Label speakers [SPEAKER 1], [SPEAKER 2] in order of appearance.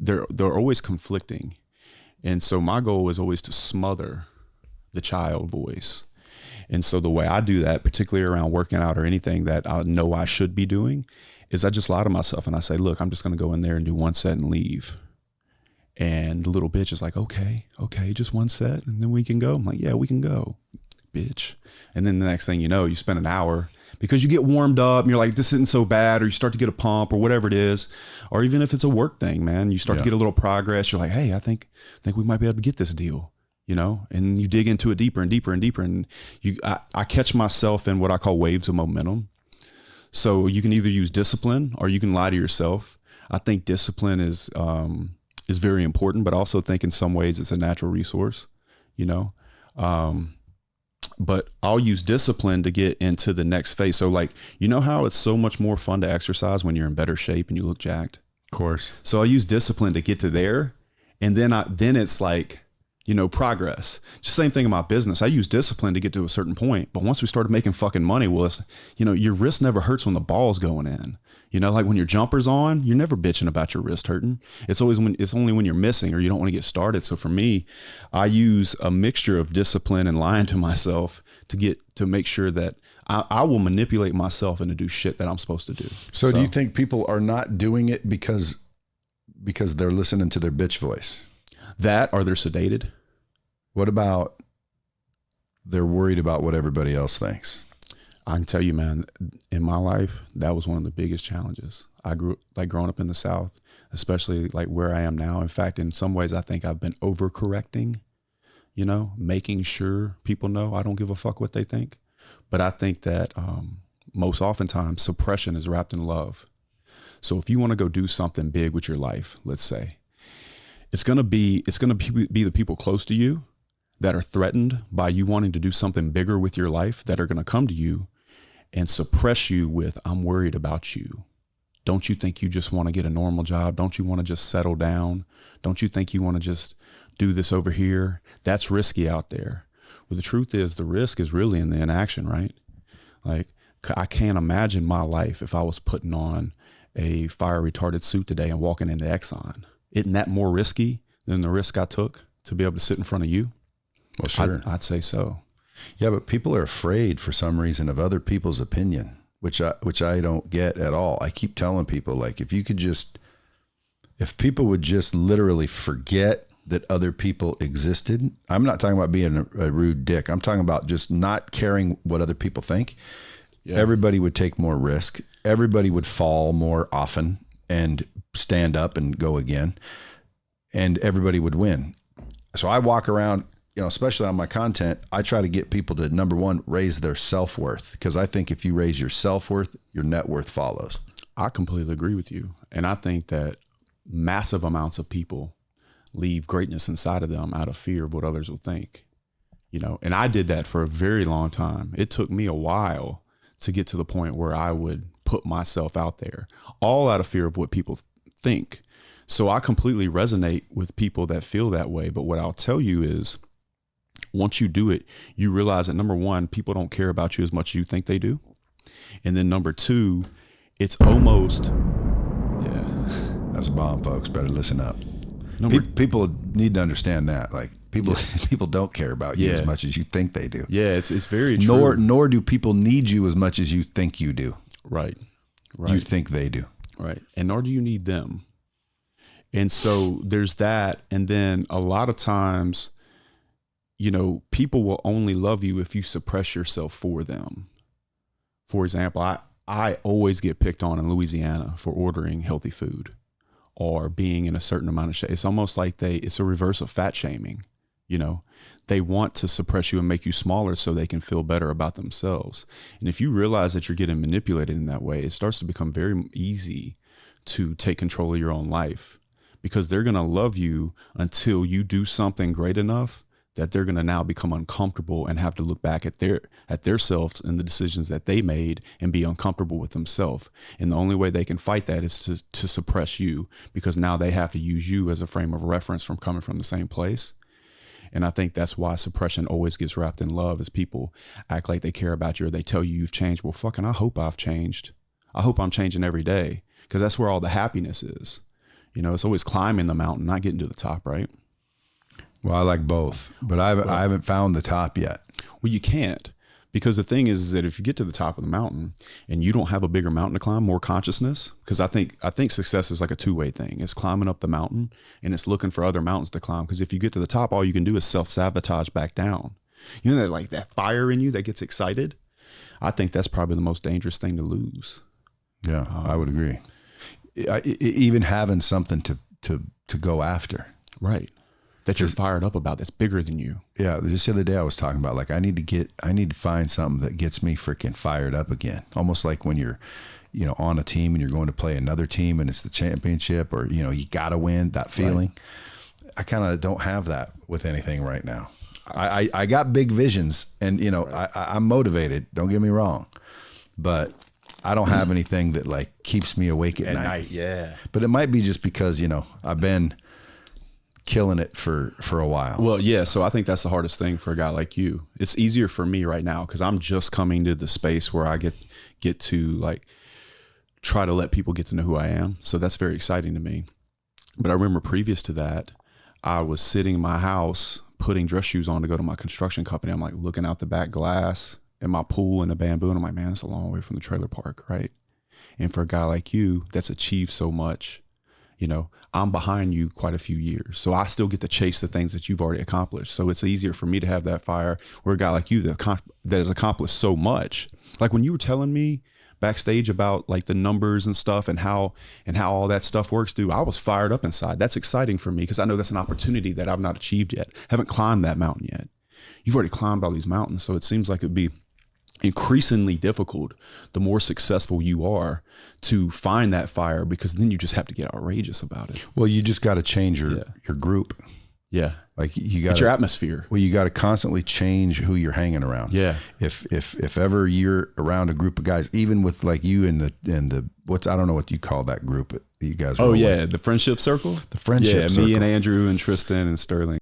[SPEAKER 1] they're always conflicting. And so my goal is always to smother the child voice. And so the way I do that, particularly around working out or anything that I know I should be doing, is I just lie to myself and I say, look, I'm just going to go in there and do one set and leave. And the little bitch is like, okay, just one set and then we can go. I'm like, yeah, we can go, bitch. And then the next thing you know, you spend an hour because you get warmed up and you're like, this isn't so bad, or you start to get a pump or whatever it is. Or even if it's a work thing, man, you start to get a little progress. You're like, hey, I think we might be able to get this deal, and you dig into it deeper and deeper and deeper. And I catch myself in what I call waves of momentum. So you can either use discipline or you can lie to yourself. I think discipline is very important, but also think in some ways it's a natural resource, but I'll use discipline to get into the next phase. So like, how it's so much more fun to exercise when you're in better shape and you look jacked?
[SPEAKER 2] Of course.
[SPEAKER 1] So I'll use discipline to get to there. And then it's like, progress. Just same thing in my business. I use discipline to get to a certain point, but once we started making fucking money, well, it's, your wrist never hurts when the ball's going in. Like when your jumper's on, you're never bitching about your wrist hurting. It's only when you're missing or you don't want to get started. So for me, I use a mixture of discipline and lying to myself to make sure that I will manipulate myself into do shit that I'm supposed to do.
[SPEAKER 2] So do you think people are not doing it because they're listening to their bitch voice?
[SPEAKER 1] That, or they're sedated.
[SPEAKER 2] What about they're worried about what everybody else thinks?
[SPEAKER 1] I can tell you, man, in my life, that was one of the biggest challenges. I grew like growing up in the South, especially like where I am now. In fact, in some ways, I think I've been overcorrecting, making sure people know I don't give a fuck what they think. But I think that most oftentimes suppression is wrapped in love. So if you want to go do something big with your life, let's say, it's going to be the people close to you that are threatened by you wanting to do something bigger with your life that are going to come to you and suppress you with, I'm worried about you. Don't you think you just want to get a normal job? Don't you want to just settle down? Don't you think you want to just do this over here? That's risky out there. Well, the truth is the risk is really in the inaction, right? Like, I can't imagine my life if I was putting on a fire retarded suit today and walking into Exxon. Isn't that more risky than the risk I took to be able to sit in front of you?
[SPEAKER 2] Well, sure.
[SPEAKER 1] I'd say so.
[SPEAKER 2] Yeah, but people are afraid for some reason of other people's opinion, which I don't get at all. I keep telling people, like, if people would just literally forget that other people existed. I'm not talking about being a rude dick. I'm talking about just not caring what other people think. Yeah. Everybody would take more risk. Everybody would fall more often and stand up and go again. And everybody would win. So I walk around, especially on my content, I try to get people to, number one, raise their self-worth. Because I think if you raise your self-worth, your net worth follows.
[SPEAKER 1] I completely agree with you. And I think that massive amounts of people leave greatness inside of them out of fear of what others will think. And I did that for a very long time. It took me a while to get to the point where I would put myself out there, all out of fear of what people think. So I completely resonate with people that feel that way. But what I'll tell you is, once you do it, you realize that number one, people don't care about you as much as you think they do. And then number two, it's almost,
[SPEAKER 2] that's a bomb, folks. Better listen up. People need to understand that. Like people don't care about you as much as you think they do.
[SPEAKER 1] Yeah, it's very true.
[SPEAKER 2] Nor do people need you as much as you think you do.
[SPEAKER 1] Right.
[SPEAKER 2] You think they do.
[SPEAKER 1] Right. And nor do you need them. And so there's that. And then a lot of times, people will only love you if you suppress yourself for them. For example, I always get picked on in Louisiana for ordering healthy food or being in a certain amount of shape. It's almost like it's a reverse of fat shaming. They want to suppress you and make you smaller so they can feel better about themselves. And if you realize that you're getting manipulated in that way, it starts to become very easy to take control of your own life, because they're going to love you until you do something great enough that they're going to now become uncomfortable and have to look back at their selves and the decisions that they made and be uncomfortable with themselves. And the only way they can fight that is to suppress you, because now they have to use you as a frame of reference from coming from the same place. And I think that's why suppression always gets wrapped in love, is people act like they care about you or they tell you you've changed. Well, fucking, I hope I've changed. I hope I'm changing every day, because that's where all the happiness is. You know, it's always climbing the mountain, not getting to the top, right?
[SPEAKER 2] Well, I like both, but I haven't found the top yet.
[SPEAKER 1] Well, you can't, because the thing is that if you get to the top of the mountain and you don't have a bigger mountain to climb, more consciousness, because I think success is like a two-way thing. It's climbing up the mountain and it's looking for other mountains to climb. Because if you get to the top, all you can do is self-sabotage back down. You know, that like that fire in you that gets excited. I think that's probably the most dangerous thing to lose.
[SPEAKER 2] Yeah, I would agree. Even having something to go after.
[SPEAKER 1] Right. That you're fired up about, that's bigger than you.
[SPEAKER 2] Yeah, just the other day I was talking about, like, I need to find something that gets me freaking fired up again. Almost like when you're, you know, on a team and you're going to play another team and it's the championship, or, you know, you got to win, that feeling. Right. I kind of don't have that with anything right now. I got big visions, and, you know, right. I'm motivated, don't get me wrong, but I don't have anything that like keeps me awake at night.
[SPEAKER 1] Yeah.
[SPEAKER 2] But it might be just because, you know, I've been killing it for a while.
[SPEAKER 1] Well, yeah. So I think that's the hardest thing for a guy like you. It's easier for me right now because I'm just coming to the space where I get to like try to let people get to know who I am. So that's very exciting to me. But I remember previous to that, I was sitting in my house putting dress shoes on to go to my construction company. I'm like looking out the back glass in my pool in the bamboo, and I'm like, man, it's a long way from the trailer park, right? And for a guy like you that's achieved so much, you know, I'm behind you quite a few years. So I still get to chase the things that you've already accomplished. So it's easier for me to have that fire where a guy like you that has accomplished so much. Like when you were telling me backstage about like the numbers and stuff and how all that stuff works, dude, I was fired up inside. That's exciting for me because I know that's an opportunity that I've not achieved yet. Haven't climbed that mountain yet. You've already climbed all these mountains. So it seems like it'd be increasingly difficult the more successful you are to find that fire, because then you just have to get outrageous about it.
[SPEAKER 2] Well, you just got to change your group.
[SPEAKER 1] Yeah.
[SPEAKER 2] Like you got
[SPEAKER 1] your atmosphere.
[SPEAKER 2] Well, you got to constantly change who you're hanging around.
[SPEAKER 1] Yeah.
[SPEAKER 2] If ever you're around a group of guys, even with like you and the what's, I don't know what you call that group that you guys.
[SPEAKER 1] Oh yeah. The friendship circle.
[SPEAKER 2] The friendship circle.
[SPEAKER 1] Me and Andrew and Tristan and Sterling.